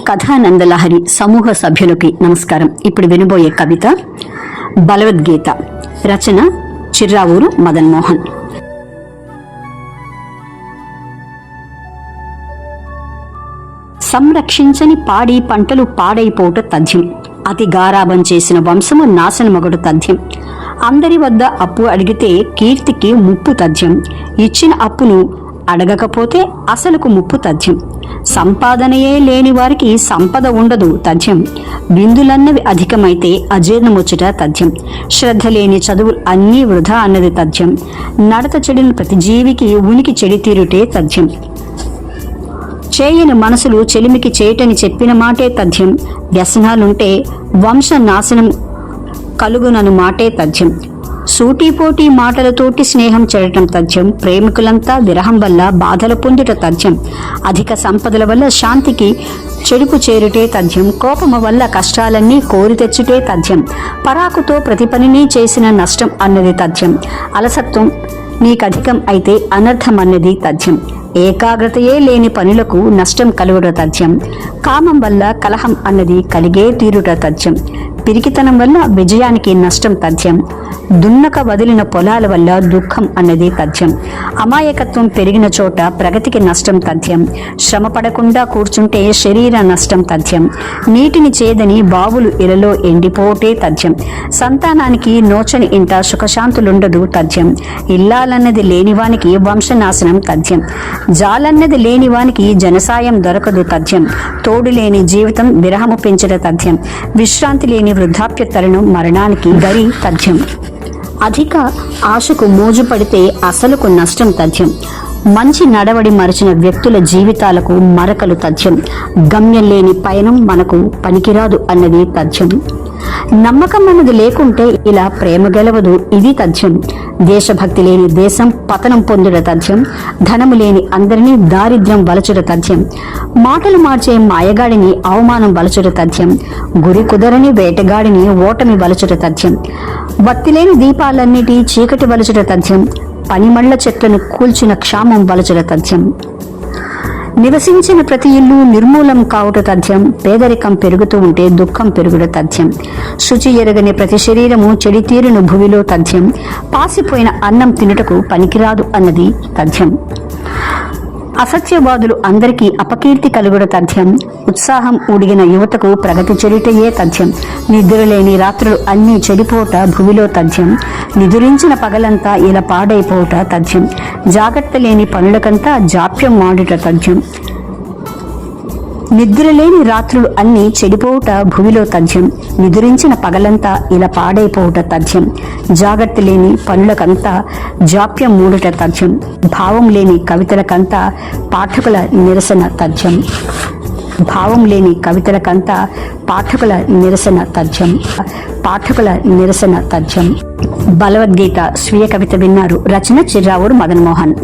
కథానందలహరి సమూహ సభ్యులకి నమస్కారం. ఇప్పుడు వినబోయే కవిత బలవద్గీత. రచన చిర్రావూరు మదన్ మోహన్. సంరక్షించని పాడి పంటలు పాడైపోట తథ్యం. అతి గారాబం చేసిన వంశము నాశనమొగడు తథ్యం. అందరి వద్ద అప్పు అడిగితే కీర్తికి ముప్పు తథ్యం. ఇచ్చిన అప్పును అడగకపోతే అసలుకు ముప్పు తథ్యం. సంపాదనయే లేని వారికి సంపద ఉండదు తథ్యం. బిందులన్నవి అధికమైతే అజీర్ణముచ్చట తథ్యం. శ్రద్ధ లేని చదువులు అన్నీ వృధా అన్నది తథ్యం. నడత చెడిన ప్రతి జీవికి ఉనికి చెడి తీరుటే తథ్యం. చేయని మనసులు చెలిమికి చేయటని చెప్పిన మాటే తథ్యం. వ్యసనాలుంటే వంశ నాశనం కలుగునను మాటే తథ్యం. సూటిపోటీ మాటలతోటి స్నేహం చెడటం తథ్యం. ప్రేమికులంతా విరహం వల్ల బాధలు పొందుట తథ్యం. అధిక సంపదల వల్ల శాంతికి చెడుపు చేరుటే తథ్యం. కోపము వల్ల కష్టాలన్నీ కోరి తెచ్చుటే తథ్యం. పరాకుతో ప్రతి పనిని చేసిన నష్టం అన్నది తథ్యం. అలసత్వం నీకధికం అయితే అనర్థం అన్నది తథ్యం. ఏకాగ్రతయే లేని పనులకు నష్టం కలుగుట తథ్యం. కామం వల్ల కలహం అన్నది కలిగే తీరుట తథ్యం. పిరికితనం వల్ల విజయానికి నష్టం తథ్యం. దున్నక వదిలిన పొలాల వల్ల దుఃఖం అన్నది తథ్యం. అమాయకత్వం పెరిగిన చోట ప్రగతికి నష్టం తథ్యం. శ్రమ పడకుండా కూర్చుంటే శరీర నష్టం తథ్యం. నీటిని చేదని బావులు ఇలలో ఎండిపోటే తథ్యం. సంతానానికి నోచని ఇంట సుఖశాంతులుండదు తథ్యం. ఇల్లాలన్నది లేనివానికి వంశనాశనం తథ్యం. జాలన్నది లేనివానికి జనసాయం దొరకదు తథ్యం. తోడు లేని జీవితం విరహము పెంచట తథ్యం. విశ్రాంతి లేని వృద్ధాప్య తరుణం మరణానికి గరి తథ్యం. అధిక ఆశకు మోజు పడితే అసలుకు నష్టం తథ్యం. మంచి నడవడి మరచిన వ్యక్తుల జీవితాలకు మరకలు తథ్యం. గమ్యం లేని పయనం మనకు పనికిరాదు అన్నది తథ్యం. నమ్మకం అన్నది లేకుంటే ఇలా ప్రేమ గెలవదు ఇది తథ్యం. దేశభక్తి లేని దేశం పతనం పొందుట తథ్యం. ధనము లేని అందరినీ దారిద్ర్యం వలచుట తథ్యం. మాటలు మార్చే మాయగాడిని అవమానం వలచుట తథ్యం. గురి కుదరని వేటగాడిని ఓటమి వలచుట తథ్యం. భక్తి లేని దీపాలన్నిటి చీకటి వలచుట తథ్యం. పనిమళ్ల చెట్లను కూల్చిన క్షామం వలచుట తథ్యం. నివసించిన ప్రతి ఇల్లు నిర్మూలం కావుట తథ్యం. పేదరికం పెరుగుతూ ఉంటే దుఃఖం పెరుగుట తథ్యం. శుచి ఎరగని ప్రతి శరీరము చెడి తీరును భువిలో తథ్యం. పాసిపోయిన అన్నం తినుటకు పనికిరాదు అన్నది తథ్యం. అసత్యవాదులు అందరికీ అపకీర్తి కలుగుట తథ్యం. ఉత్సాహం ఊడిగిన యువతకు ప్రగతి చెడుటయే తథ్యం. నిద్రలేని రాత్రులు అన్నీ చెడిపోట భూమిలో తథ్యం. నిదురించిన పగలంతా ఇలా పాడైపోట తథ్యం. జాగ్రత్త లేని పనులకంతా జాప్యం మాడుట తథ్యం. నిద్రలేని రాత్రులు అన్నీ చెడిపోవుట భూమిలో తథ్యం. నిదురించిన పగలంతా ఇలా పాడైపోవుట తథ్యం. జాగ్రత్త లేని పనులకంతా జాప్యం మూడుట తథ్యం. భావం లేని కవితలకంతా పాఠకుల నిరసన తథ్యం. భావం లేని కవితలకంతా పాఠకుల నిరసన తథ్యం. పాఠకుల నిరసన తథ్యం. బలవద్గీత స్వీయ కవిత విన్నారు. రచన చిర్రావూరు మదన్ మోహన్.